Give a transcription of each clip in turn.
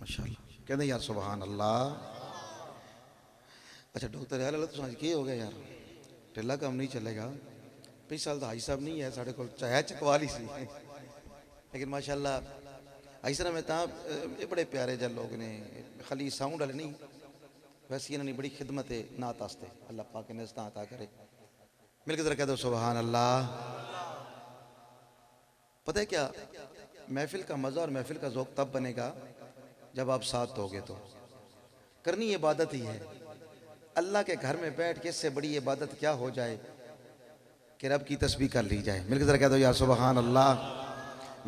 माशाअल्लाह कहते यार सुभान अल्लाह। अच्छा डॉक्टर यार तो की हो गया यार ढिला काम नहीं चलेगा। पिछले साल तो हाई साहब नहीं है साढ़े को चाहे चकवा ली सी लेकिन माशाअल्लाह इस तरह में ये बड़े प्यारे जल लोग ने खाली साउंड वाले नहीं वैसे इन्होंने बड़ी खिदमत है नात आस्ते अल्लाह पाक ने अता करे। मिलकर जरा कह दो सुभान अल्लाह। पता है क्या महफिल का मज़ा और महफिल का ज़ौक़ तब बनेगा जब आप साथ दोगे। तो करनी इबादत ही है। अल्लाह के घर में बैठ के इससे बड़ी इबादत क्या हो जाए कि रब की तस्बीह कर ली जाए। मिलकर जरा कह दो यार सुभान अल्लाह।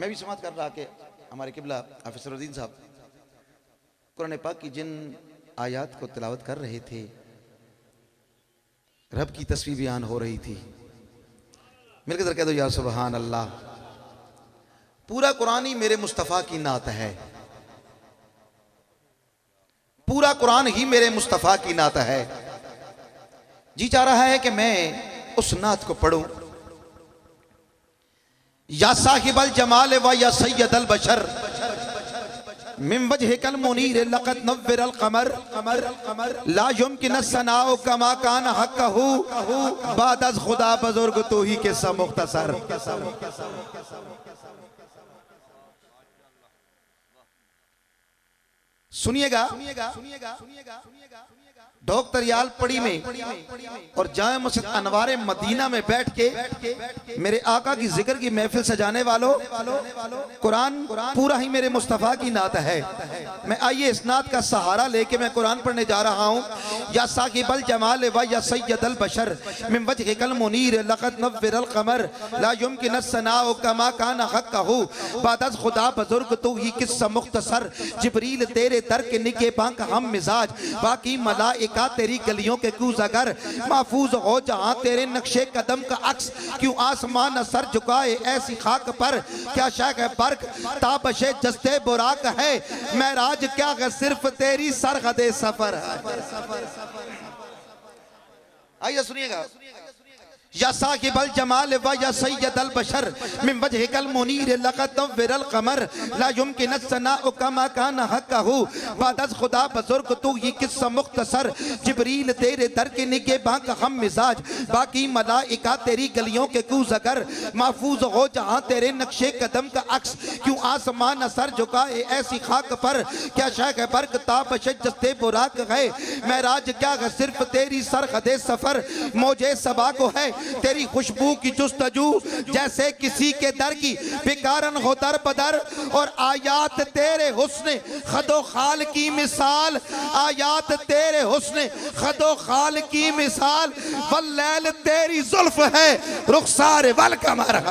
मैं भी समात कर रहा कि हमारे किबला हाफिज़ सरूद्दीन साहब कुरान पाक की जिन आयात को तिलावत कर रहे थे रब की तस्बीह बयान हो रही थी। मिलकर जरा कह दो यार सुभान अल्लाह। पूरा कुरान ही मेरे मुस्तफ़ा की नात है। पूरा कुरान ही मेरे मुस्तफ़ा की नात है। जी चाह रहा है कि मैं उस नात को पढ़ूं। या साहिबल जमाल व या सैयदल बशर मिन वजहिकल मुनीर लक़द नव्वरल क़मर ला युमकिन सनाउ कमा कान हक़्क़हु बाद अज़ खुदा बुज़ुर्ग तू ही किस्सा मुख्तसर। सुनिएगा डॉक्टर याल पड़ी में और जाए मस्जिद अनवारे मदीना में बैठ के मेरे आका की जिक्र की महफिल सजाने वालों, कुरान पूरा ही मेरे मुस्तफ़ा की नात है। मैं आइए इस नात का सहारा लेके मैं कुरान पढ़ने जा रहा हूँ। या साकिबल जमाल व या सैयदल बशर मिन वजहिकल मुनीर लक़द नव्वरल क़मर ला युमकिन सनाउ कमा कान हक़्क़हु बाद अज़ खुदा बुज़ुर्ग तू ही किस्सा मुख्तसर। जिब्रील तेरे दर के निके बांक हम मिजाज, बाकी मलाइका तेरी गलियों के कूज अगर महफूज हो जहां तेरे नक्शे कदम का अक्स। क्यों आसमान सर झुकाए ऐसी खाक पर, क्या शक है बर्क ताबशे जस्ते बुराक है। महराज क्या है सिर्फ तेरी सरहदे सफर है। आइए सुनिएगा। या साहिबल जमाल व या सैयदल बशर मिन वजहिकल मुनीर लक़द नव्वरल क़मर ला युमकिन सनाउ कमा कान हक़्क़हु बाद अज़ खुदा बुज़ुर्ग तू ही किस्सा मुख्तसर। जिब्रील तेरे दर के निगे बांक हम मिजाज, बाकी मलाइका तेरी गलियों के कूज अगर महफूज हो जहां तेरे नक्शे कदम का अक्स। क्यों आसमान सर झुकाए ऐसी खाक पर, क्या शक है बर्क ताबश जस्ते बुराक है। महराज क्या है सिर्फ तेरी सरहदे सफर। मौजे सबा को है तेरी खुशबू की जुस्तजू, जैसे किसी के दर की बेकारन हो दर बदर। और आयात तेरे हुस्न खदो खाल की मिसाल, आयात तेरे हुस्न खदो खाल की मिसाल। वल्लैल तेरी जुल्फ है रुखसार वल कमर।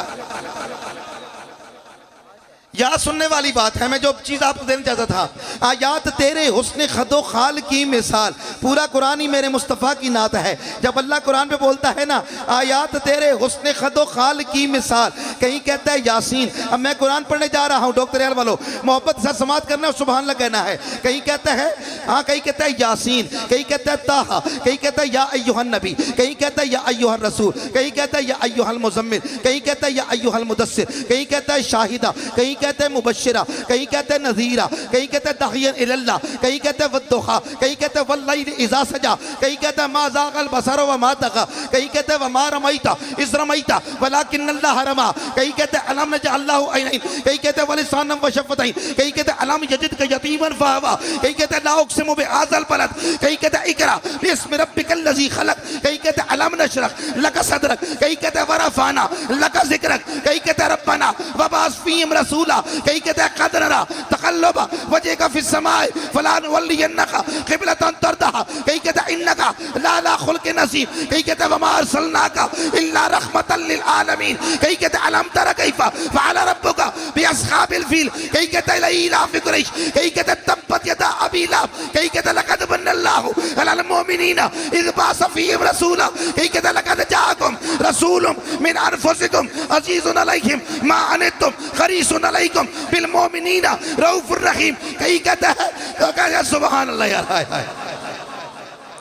यहाँ सुनने वाली बात है, मैं जो चीज़ आपको देना चाहता था। आयात तेरे हुस्न खदो खाल की मिसाल, पूरा कुरान ही मेरे मुस्तफ़ा की नात है। जब अल्लाह कुरान पे बोलता है ना आयात तेरे हुस्न खदो खाल की मिसाल, कहीं कहता है यासीन। अब मैं कुरान पढ़ने जा रहा हूँ डॉक्टर यार वालों, मोहब्बत से समात करना और सुभान अल्लाह कहना है। कहीं कहता है हाँ, कहीं कहता है यासीन, कहीं कहता है ताहा, कहीं कहता है या अय्युहन नबी, कहीं कहता है या अय्युहर रसूल, कहीं कहता है या अय्युहल मुज़म्मिल, कहीं कहता है या अय्युहल मुदस्सिर, कहीं कहता है शाहिदा, कहीं कहते हैं मुबश्शिरा, कहीं कहते हैं नज़ीरा, कहीं कहते हैं दाहियन इलल्लाह, कहीं कहते हैं वद्दुहा, कहीं कहते हैं वल्लैल इज़ा सजा, कहीं कहते हैं मा ज़ाग़ल बसर व मा तग़ा, कहीं कहते हैं वमा रमैता इज़ रमैता वलाकिन्नल्लाह रमा, कहीं कहते हैं अलम नजअल लहू ऐनैन, कहीं कहते हैं वलिसानन व शफ़तैन, कहीं कहते हैं अलम यजिदका यतीमन फ़आवा, कहीं कहते हैं ला उक़सिमु बिहाज़ल बलद, कहीं कहते हैं इक़रा बिस्मि रब्बिकल लज़ी ख़लक़, कहीं कहते हैं अलम नशरह लका सदरक, कहीं कहते हैं वरफ़अना लका ज़िक्रक, कहीं कहते हैं रब्बना वबअस फ़ीहिम रसूला, कहीं कहते हैं क़द नरा तक़ल्लुब वजहिका फ़िस समाए फ़लनुवल्लियन्नका क़िबलतन तर्दहा, कहीं कहते हैं इन्नका लअला ख़ुल्क़िन अज़ीम, कहीं कहते हैं वमा अर्सलनाका इल्ला रहमतल लिल आलमीन, कहीं कहते हैं अलम तरा कैफ़ा फ़अला रब्बुका बिअस्हाबिल फ़ील, कहीं कहते हैं इलाफ़ि क़ुरैश, कहीं कहते हैं तब्बत यदा अबी लहब, कहीं कहते हैं लक़द मन्नल्लाहु अलल मुमिनीना इज़ बअस फ़ीहिम रसूला, कहीं कहते हैं लक़द जाअकुम रसूलुम मिन अनफुसिकुम अज़ीज़ुन अलैहिम मा अनित्तुम हरीसुन अलैकुम बिल मोमिनीना रऊफ़ुर रहीम, कहीं कहता है सुबहान अल्लाह यार, हाय हाय,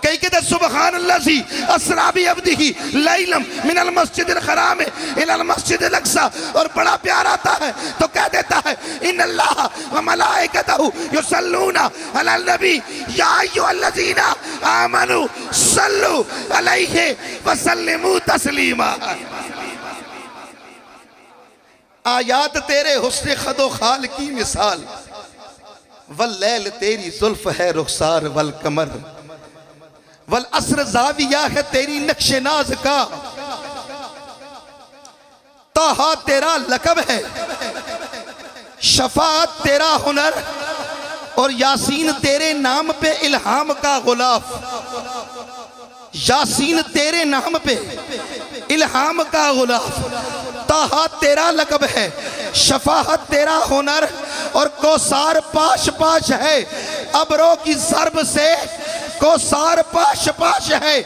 कहीं कहते हैं सुबहान अल्लज़ी अस्रा बि अब्दिही लैलम मिनल मस्जिदिल हराम इलल मस्जिदिल अक़सा। और बड़ा प्यार आता है तो कह देता है इन्नल्लाह व मलाइकतहु युसल्लूना अलल नबी या अय्युहल्लज़ीना आमनू सल्लु अलैहि व सल्लिमू तस्लीमा। आयात तेरे हुस्न खदो खाल की मिसाल, वल्लैल तेरी जुल्फ है रुखसार वल कमर, वल असर ज़ाविया है तेरी नक्शे नाज का। ताहा तेरा लक़ब है, शफ़ाअत तेरा हुनर, और यासीन तेरे नाम पे इल्हाम का गुलाफ। यासीन तेरे नाम पे इल्हाम का गुलाफ। ताहा तेरा लक़ब है, शफ़ाअत तेरा हुनर, और कौसार पाश पाश है अबरों की ज़र्ब से, कौसार पाश पाश है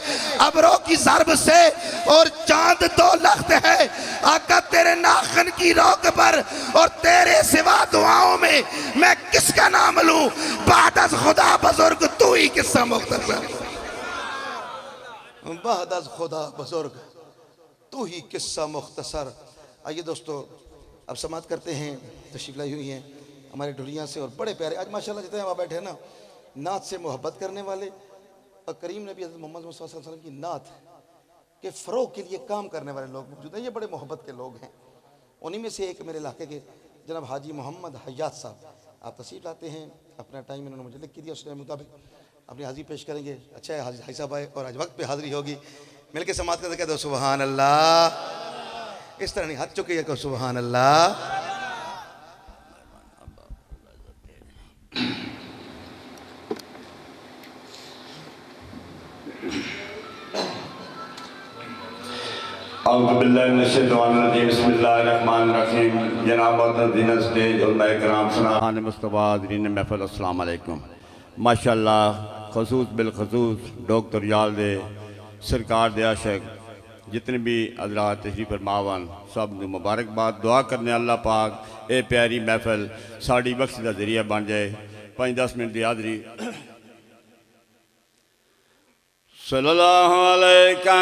अबरों की ज़र्ब से, और चांद दो लख्त है आका तेरे नाखन की रोक पर। और तेरे सिवा दुआओं में मैं किसका नाम लूं, बाद अज़ खुदा बुज़ुर्ग तू ही किस्सा मुख्तसर, बाद अज़ खुदा बुज़ुर्ग तू ही किस्सा मुख्तसर। आइए दोस्तों अब समात करते हैं, तशरीफ़ लाई हुई हैं हमारे ढुलिया से और बड़े प्यारे आज माशाल्लाह जितने वहाँ बैठे हैं ना, नात से मोहब्बत करने वाले और करीम नबी हज़रत मोहम्मद सल्लल्लाहु अलैहि वसल्लम की नात के फ़रोग़ के लिए काम करने वाले लोग मौजूद हैं। ये बड़े मोहब्बत के लोग हैं। उन्हीं में से एक मेरे इलाके के जनाब हाजी मोहम्मद हयात साहब, आप तशरीफ़ लाते हैं, अपना टाइम इन्होंने मुझे लिख के दिया, उसके मुताबिक अपनी हाज़िरी पेश करेंगे। अच्छा है हाजी साहब आए और आज वक्त पे हाज़िरी होगी। मिल के समात करके कह दो सुबहान अल्लाह। इस तरह नहीं, हाथ चुके कहो सुबहान अल्लाह। बिस्मिल्लाहिर्रहमानिर्रहीम। जनाब दीन स्टेज और महकराम सनाहान मुस्तफ़ाज़रीन महफ़िल अस्सलाम अलैकुम। माशाअल्लाह खसूस बिलखसूस डॉक्टर याल दे सरकार दे आशिक जितने भी हज़रात तशरीफ़ फरमावन सब नूं मुबारकबाद दुआ करने अल्लाह पाक ये प्यारी महफ़िल साड़ी बख्श का जरिया बन जाए। 5-10 मिनट की हाज़री सल्लल्लाहु अलैका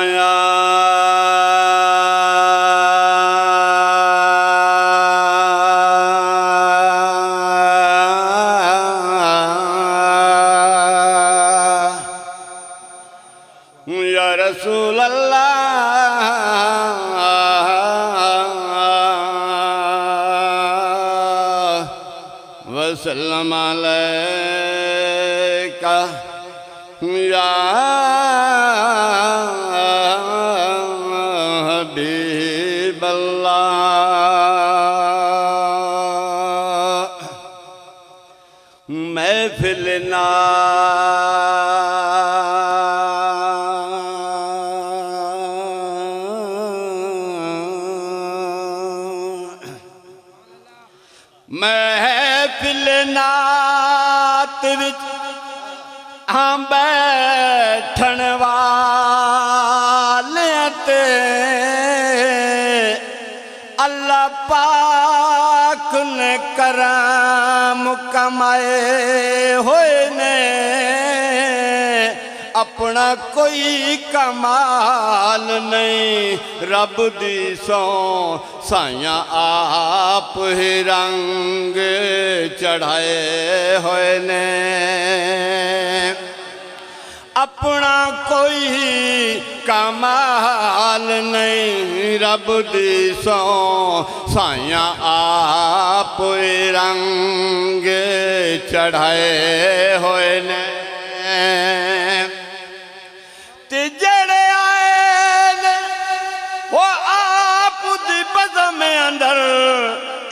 या रसूल अल्लाह वसल्लम अलैका या हबीब अल्लाह। महफिल ना महफिल नात विच हाँ बैठण वाले ते अल्लाह पाक ने करम कमाए होए ने। अपना कोई कमाल नहीं रब दी सौ साइयां आप ही रंग चढ़ाए होए ने। अपना कोई कमाल नहीं रब दी सौ साइयां आप ही रंग चढ़ाए होए ने। ते जड़े आए ने वो आप दी बज़म अंदर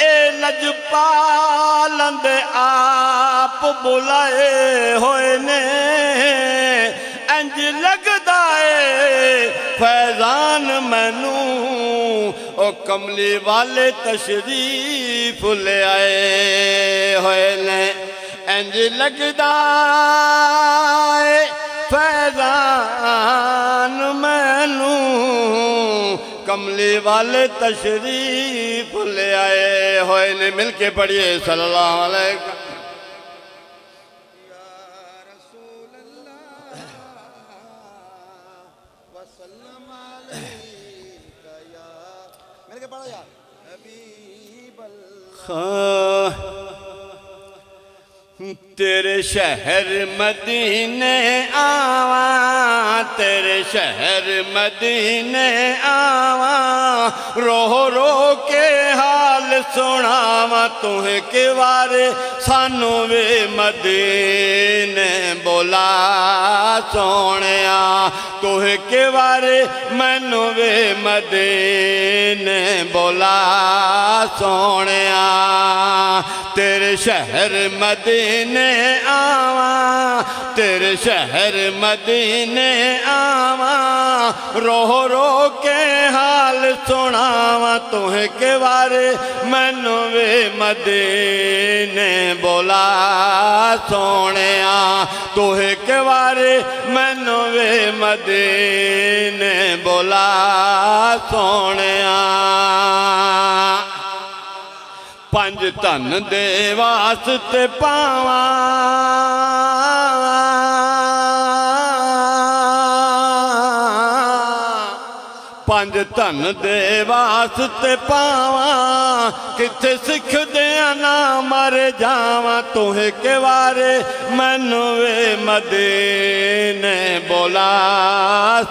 ए लजपालन दे आप बुलाए होए ने। इंज लगदा है फैजान मैनू ओ कमली वाले तशरीफ ले आए होए ने। इंज लगदा है फैजान मैनू कमली वाले तशरीफ ले आए होए ने। मिल के पढ़िए सल्लल्लाहु अलैहि वसल्लम अलैका या मिल के पढ़ो यार हबीब अल्लाह। तेरे शहर मदीने आवा, तेरे शहर मदीने आवा, रो रो के हाल सुनावा तुहे के वारे सानू वे मदीने बोला सोनिया। तुहे के वारे मैनू वे मदीने बोला सोनिया। तेरे शहर मदीने आवा, तेरे शहर मदीने आवा, रो रो के हाल सुनावा तुहे के बारे मैनू वे मदीने बोला सोनिया। तुहे के बारे मैनू वे मदीने बोला सोनिया। पंज धन दे वास्ते पावा, पंज धन दे वास्ते पावा किथे सिखदे ना मर जावा तुहे के वारे मैनू वे मदीने बोला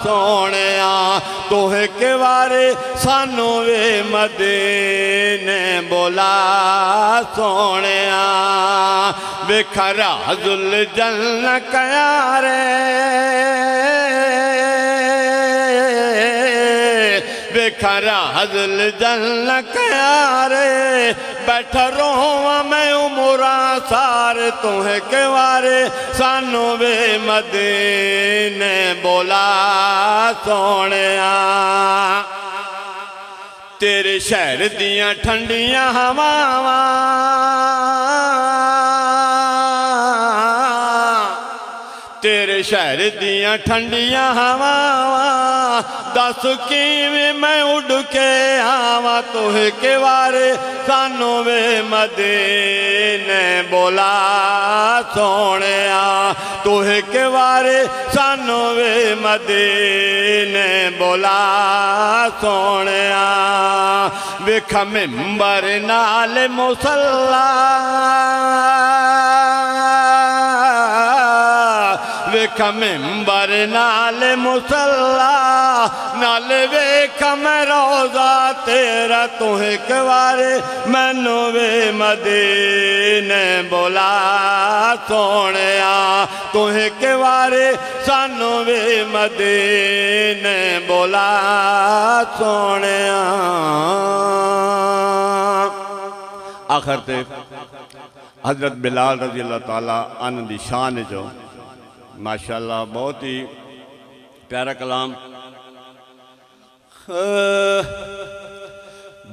सोहणिया तुहे के वारे सानू वे मदीने बोला सोहणिया वेखा राजुल जन्न कयारे वेखा राजुल जन्न कयारे बैठा रोवा मैं उमरा सारे तुहे के वारे सानू वे मदीने बोला सोहणिया तेरे शहर दियां ठंडियां हवावां तेरे शहर दियां ठंडियां हवावां दस किवें मैं उड़ के आवा तुहे के वारे सानू वे मदीने बोला सोहणिया तुहे के वारे सानू वे मदीने बोला सोहणिया वेखा मिंबर नाल मुसल्ला वेखा मिंबर नाल मुसल्ला नाल वेखा मैं रोज़ा तेरा तुहे के वारे मैनू वे मदीने बोला सोहणिया तुहे के वारे सानू वे मदीने बोला सोहणिया आखिर ते हजरत बिलाल रजी अल्लाह ताला अन दी शान जो माशाअल्लाह बहुत ही प्यारा कलाम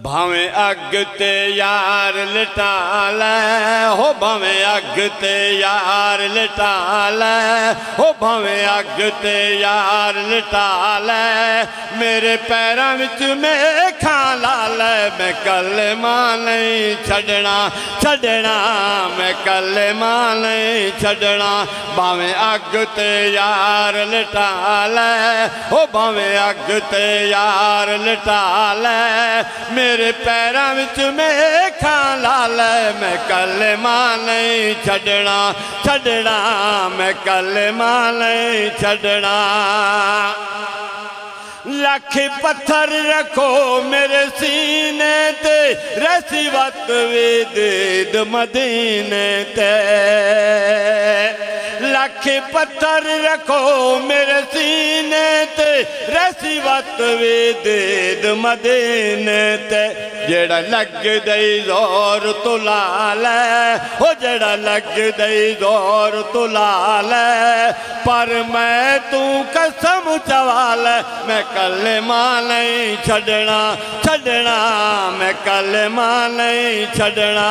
भावें अग ते यार लिटा लै हो भावें अग ते यार लिटा लै हो भावें अग ते यार लिटा लै मेरे पैरां विच मेखां ला लै मैं कलमा नहीं छड्डना छड्डना मैं कलमा नहीं छड्डना भावें अग ते यार लिटा लै हो भावें अग ते यार लिटा लै मेरे पैरां विच मेखां ला लै मैं कलमा नहीं छड्डना छड्डना मैं कलमा नहीं छड्डना लख पत्थर रखो मेरे सीने ते रसी वत वेद मदीने ते लख पत्थर रखो मेरे सीने ते रसी वत वेद मदीने ते जेड़ा लग दई जोर तो ला लै हो जेड़ा लग दई जोर तो ला लै पर मैं तू कसम चवा लै मैं कलमा नहीं छड्डना छड्डना मैं कलमा नहीं छड्डना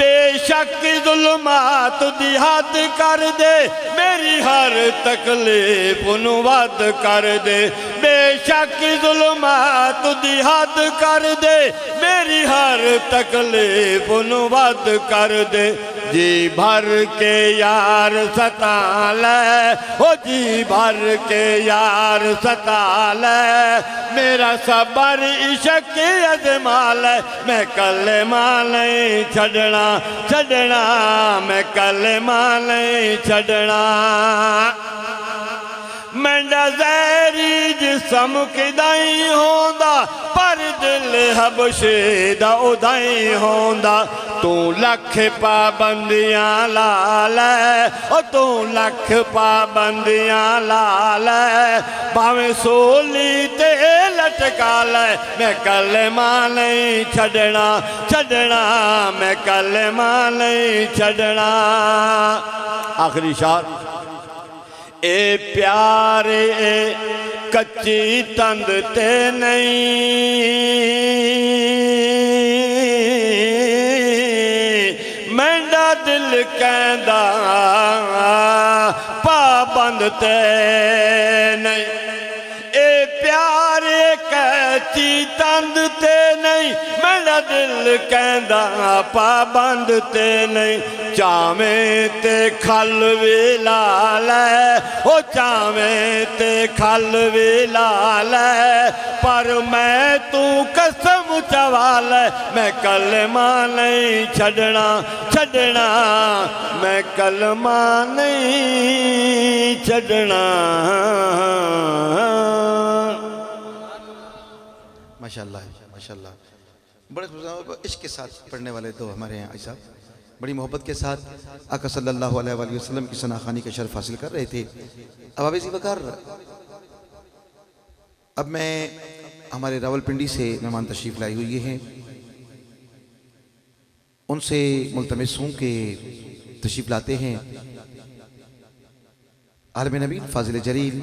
बेशक जुल्मात दी हद कर दे मेरी हर तकलीफ नू वध कर दे बेशक जुल्मात दी हद कर दे मेरी हर तकलीफ नू वध कर दे जी भर के यार सता लै ओ जी भर के यार सता लै मेरा सबर इश्क अजमा लै मैं कलमा नहीं छड्डना छड्डना मैं कलमा नहीं छड्डना मेरा ज़हरी जिस्म किदाई होंदा पर दिल हबशे दा उदाई होंदा तू लख पाबंदियां ला लै ओ तू लख पाबंदियां ला लै भावें सोली ते लटका लै मैं कलमा नहीं छड्डना छड्डना मैं कलमा नहीं छड्डना आखिरी शार ए प्यारे कच्ची तंद ते नहीं मेंढा दिल कहंदा पाबंद ते नहीं ए प्यारे कच्ची तंद ते नहीं मेरा दिल कहंदा पाबंद ते नहीं चावें ते खल वे ला लै ओ चावें ते खल वे ला लै पर मैं तू कसम चवा लै मैं कलमा नहीं छड़ना छड़ना मैं कलमा नहीं छड़ना। माशाल्लाह माशाल्लाह, बड़े इश्क के साथ पढ़ने वाले तो हमारे यहाँ साहब बड़ी मोहब्बत के साथ आका सल्लल्लाहु अलैहि वसल्लम की सनाखानी का शर्फ हासिल कर रहे थे। अब आवेज़ी वकार, अब मैं हमारे रावलपिंडी से मेहमान तशरीफ़ लाई हुई हैं, उनसे मुल्तमिस हूँ कि तशरीफ़ लाते हैं आलम नबी फाजिल जलील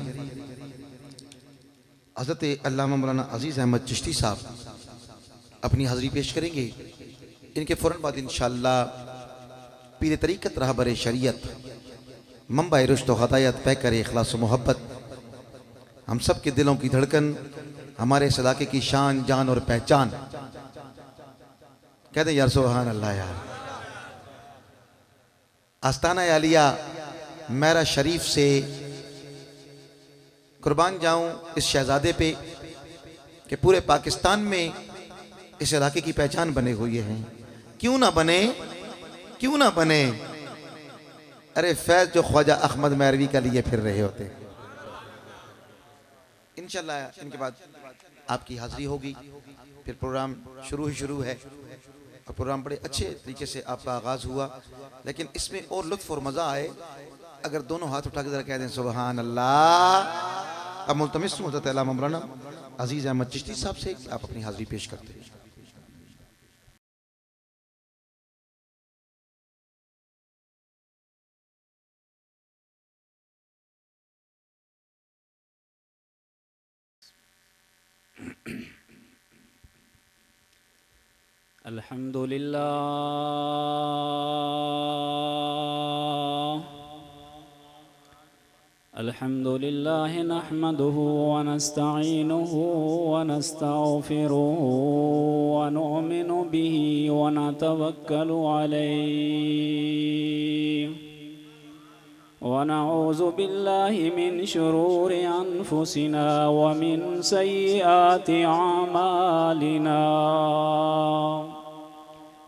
हज़रत अल्लामा मौलाना अज़ीज़ अहमद चिश्ती साहब अपनी हाज़री पेश करेंगे। इनके फ़ौरन बाद इंशाअल्लाह पीर तरीक़त रहबर शरीयत मंबा रुश्द व हदायत पैकर इखलास व मोहब्बत हम सब के दिलों की धड़कन हमारे इस इलाके की शान जान और पहचान, कहते हैं यार सुभान अल्लाह यार, आस्ताना आलिया मेरा शरीफ से कुर्बान जाऊं इस शहजादे पे कि पूरे पाकिस्तान में इस इलाके की पहचान बने हुए हैं। क्यों ना बने, क्यों ना बने। अरे फैज़ जो ख्वाजा अहमद मैरवी का लिए फिर रहे होते। इंशाल्लाह इनके बाद आपकी हाज़री होगी, फिर प्रोग्राम शुरू ही शुरू है और प्रोग्राम बड़े अच्छे तरीके से आपका आगाज़ हुआ, लेकिन इसमें और लुत्फ़ और मज़ा आए अगर दोनों हाथ उठा के ज़रा कह दें सुभान अल्लाह। अब मुल्तमिस हूँ हज़रत अल्लामा मौलाना अज़ीज़ अहमद चिश्ती साहब से आप अपनी हाज़री पेश करते हैं। अल्हम्दुलिल्लाह नहमदुहु व नस्तईनुहु व नस्तगफिरुहु व नु'मिनु बिही व नतवक्कलु अलैहि व नऊज़ु बिल्लाहि मिन शुरूरि अनफुसिना व मिन सय्यिआति अमालिना।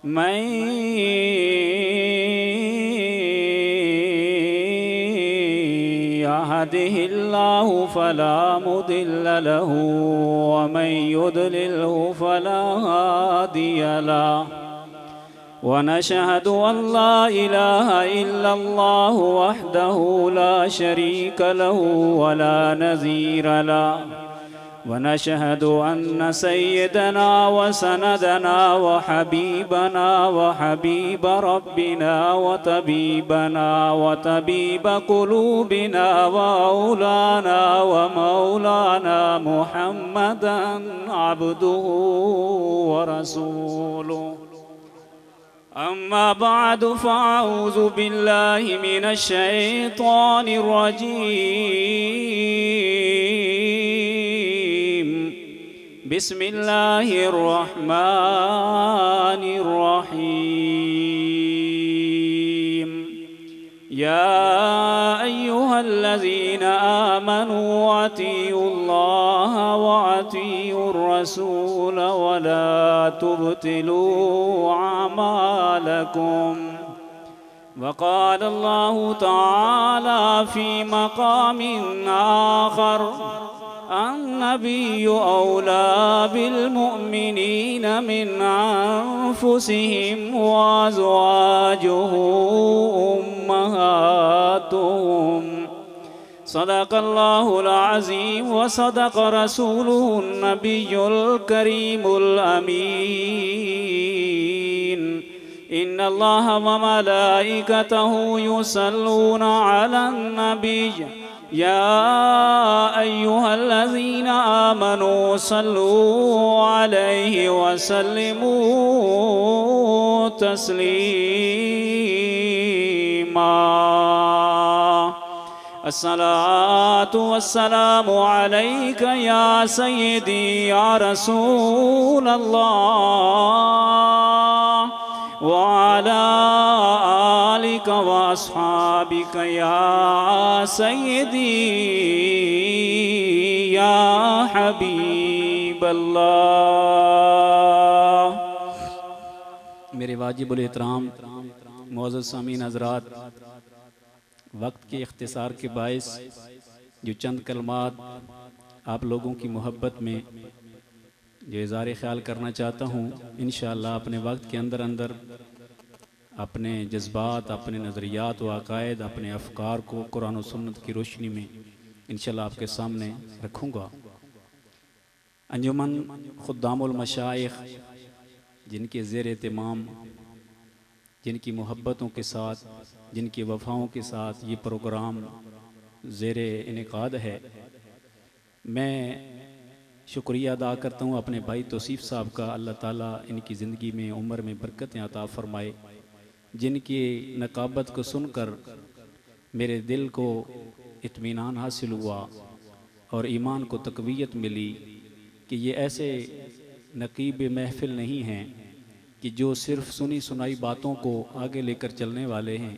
मैं यहदिहिल्लाहु फला मुदिल्ल लहु व मन युद्लिल्हु फला हादिय लहु व नशहदु अन ला इलाहा इल्लल्लाहु वहदहु ला शरीक लहु व ला नज़ीर लहु व नशहदु अन्न सय्यदना व सनदना व हबीबना व हबीब रब्बिना व तबीब कुलूबिना व औलाना व मौलाना मुहम्मदन अब्दुहु व रसूलुहु। अम्मा बाद फ़अऊज़ु बिल्लाहि मिनश शैतानिर रजीम। बिस्मिल्लाहिर रहमानिर रहीम। या अय्युहल्लज़ीना आमनू अतीउल्लाह व अतीउर रसूल व ला तुब्तिलू अमालकुम। वक़ाल अल्लाहु तआला फ़ी मक़ामिन आख़र अन्नबिय्यु औला बिलमुअ्मिनीन मिन अन्फुसिहिम व अज़वाजुहु उम्महातुहुम। सदक़ल्लाहुल अज़ीम व सदक़ रसूलुहुन नबियुल करीमुल अमीन। इन्नल्लाह व मलाइकतहु युसल्लूना अलन नबिय्य या अय्युहल्लज़ीना आमनू सल्लू अलैहि व सल्लिमू तस्लीमा। अस्सलातु वस्सलामु अलैका या सय्यदी या रसूल अल्लाह व अला आलिका व अस्हाबिका या सय्यदी या हबीब अल्लाह। मेरे वाजिबुल एहतराम मुअज़्ज़ज़ सामीन हज़रात, वक्त के इख्तिसार के बायस जो चंद कलमात आप लोगों की मोहब्बत में जो इज़हार ख्याल करना चाहता हूँ, इंशाअल्लाह अपने वक्त के अंदर अंदर अपने जज्बात, अपने नज़रियात व अक़ायद, अपने अफ़कार को कुरान और सुन्नत की रोशनी में इंशाअल्लाह आपके सामने रखूँगा। अंजुमन खुद्दामुल मशाइख, जिनके ज़ेर एहतमाम, जिनकी मोहब्बतों के साथ, जिनकी वफ़ाओं के साथ ये प्रोग्राम ज़ेर इनेकाद है, मैं शुक्रिया अदा करता हूँ अपने भाई तौसीफ़ साहब का। अल्लाह ताला इनकी ज़िंदगी में, उम्र में बरकतें अता फ़रमाए, जिनकी नकाबत को सुनकर मेरे दिल को इत्मीनान हासिल हुआ और ईमान को तक़वियत मिली कि ये ऐसे नकीब महफ़िल नहीं हैं कि जो सिर्फ़ सुनी सुनाई बातों को आगे लेकर चलने वाले हैं,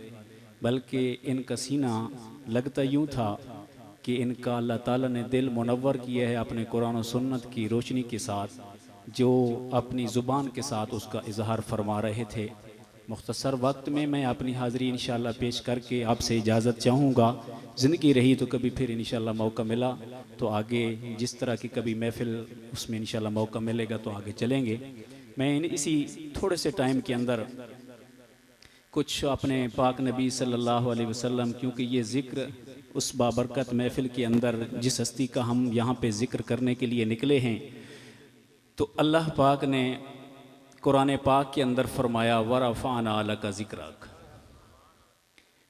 बल्कि इनका सीना लगता यूँ था कि इनका अल्लाह ताला ने दिल मुनव्वर किया है अपने कुरान और सुन्नत की रोशनी के साथ, जो अपनी ज़ुबान के साथ उसका इजहार फरमा रहे थे। मुख्तसर वक्त में मैं अपनी हाज़िरी इंशाअल्लाह पेश करके आपसे इजाज़त चाहूँगा। ज़िंदगी रही तो कभी फिर इंशाअल्लाह मौका मिला तो आगे जिस तरह की कभी महफ़िल उसमें इंशाअल्लाह मौका मिलेगा तो आगे चलेंगे। मैं इसी थोड़े से टाइम के अंदर कुछ अपने पाक नबी सल्लल्लाहु अलैहि वसल्लम, क्योंकि ये ज़िक्र उस बाबरकत महफ़िल के अंदर जिस हस्ती का हम यहाँ पे ज़िक्र करने के लिए निकले हैं, तो अल्लाह पाक ने कुरान पाक के अंदर फरमाया वरफ़अना लका ज़िक्रक,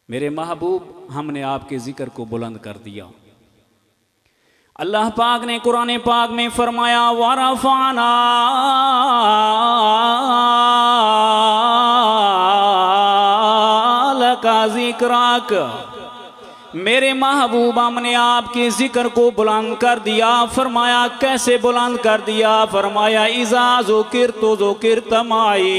मेरे महबूब हमने आपके ज़िक्र को बुलंद कर दिया। अल्लाह पाक ने कुरान पाक में फरमाया वरफ़अना लका ज़िक्रक, मेरे महबूब हमने आपके ज़िक्र को बुलंद कर दिया। फरमाया कैसे बुलंद कर दिया? फरमाया इज़ा ज़ुकिरतु ज़ुकिरत माई,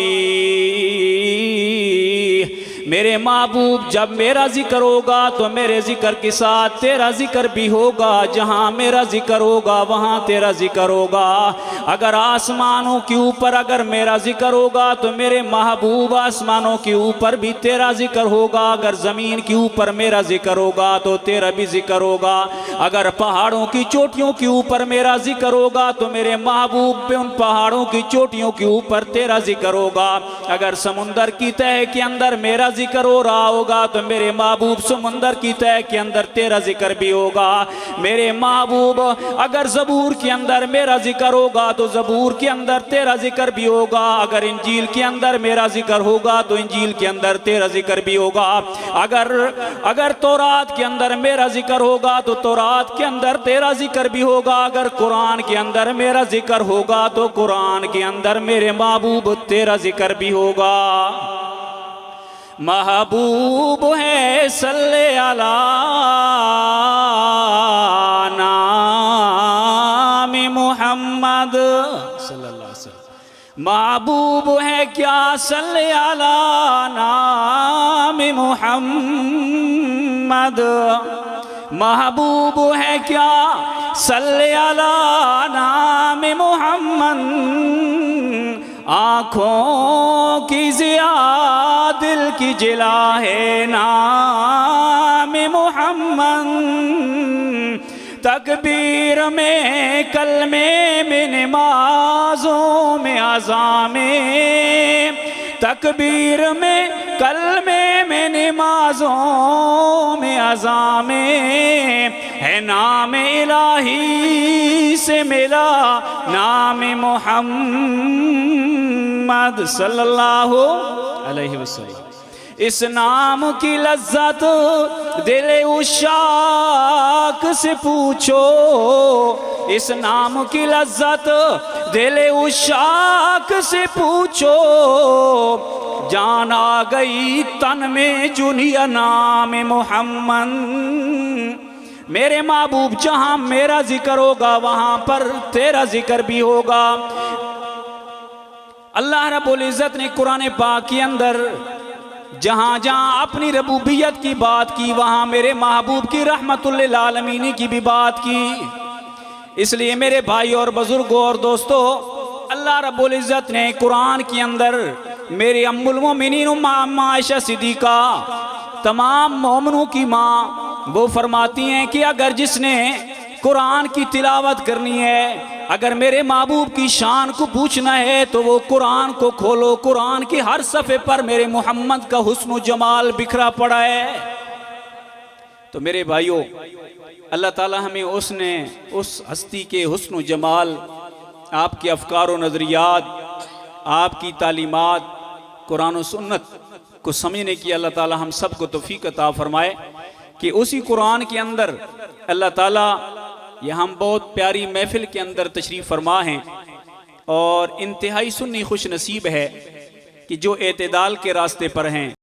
मेरे महबूब जब मेरा जिक्र होगा तो मेरे जिक्र के साथ तेरा जिक्र भी होगा। जहाँ मेरा जिक्र होगा वहाँ तेरा जिक्र होगा। अगर आसमानों के ऊपर अगर मेरा जिक्र होगा तो मेरे महबूब आसमानों के ऊपर भी तेरा जिक्र होगा। अगर ज़मीन के ऊपर मेरा जिक्र होगा तो तेरा भी जिक्र होगा। अगर पहाड़ों की चोटियों के ऊपर मेरा जिक्र होगा तो मेरे महबूब पे उन पहाड़ों की चोटियों के ऊपर तेरा जिक्र होगा। अगर समुंदर की तह के अंदर मेरा जिक्र हो रहा होगा तो मेरे महबूब समुंदर की तह के अंदर तेरा जिक्र भी होगा। मेरे महबूब अगर ज़बूर के अंदर मेरा जिक्र होगा तो ज़बूर के अंदर तेरा जिक्र भी होगा। अगर इंजील के अंदर मेरा जिक्र होगा तो इंजील के अंदर तेरा जिक्र भी होगा। अगर तौरात के अंदर मेरा जिक्र होगा तो तौरात के अंदर तेरा जिक्र भी होगा। अगर कुरान के अंदर मेरा जिक्र होगा तो कुरान के अंदर मेरे महबूब तेरा जिक्र भी होगा। महबूब है सल्ले अला नाम मुहम्मद सल्लल्लाहु अलैहि वसल्लम। महबूब है क्या सल्ले अला नाम मुहम्मद। महबूब है क्या सल्ले अला नाम मुहम्मद। आँखों की ज़िया दिल की जिला है नाम मुहम्मद। तकबीर में कलमे में नमाज़ों में अज़ामें, तकबीर में कलमे में नमाज़ों में अज़ामें है नाम इलाही से मिला नाम मुहम्मद सल्लल्लाहु अलैहि वसल्लम। इस नाम की लज्जत दिल उशाक से पूछो। इस नाम की लज्जत दिल उशाक से पूछो। जान आ गई तन में जुनिया नाम मोहम्मद। मेरे महबूब जहां मेरा जिक्र होगा वहां पर तेरा जिक्र भी होगा। अल्लाह रब्बुल इज़्ज़त ने कुरान पाक के अंदर जहां जहां अपनी रबूबियत की बात की वहां मेरे महबूब की रहमतुल लिल आलमीन की भी बात की। इसलिए मेरे भाई और बुजुर्गों और दोस्तों, अल्लाह रब्बुल इज़्ज़त ने कुरान के अंदर मेरे अम्मुल मोमिनीन उम्मा आयशा सिद्दीका तमाम मोमिनों की माँ वो फरमाती हैं कि अगर जिसने कुरान की तिलावत करनी है, अगर मेरे महबूब की शान को पूछना है तो वो कुरान को खोलो। कुरान के हर सफ़े पर मेरे मोहम्मद का हुस्न जमाल बिखरा पड़ा है। तो मेरे भाइयों, अल्लाह ताला हमें उसने उस हस्ती के हुस्न जमाल, आपके अफकार व नज़रियात, आपकी तालीमात, कुरान और सुन्नत को समझने की अल्लाह ताला हम सबको तौफीक अता फरमाए कि उसी कुरान के अंदर अल्लाह ताला यह हम बहुत प्यारी महफिल के अंदर तशरीफ़ फरमा हैं और इंतहाई सुन्नी खुश नसीब है कि जो एतदाल के रास्ते पर हैं।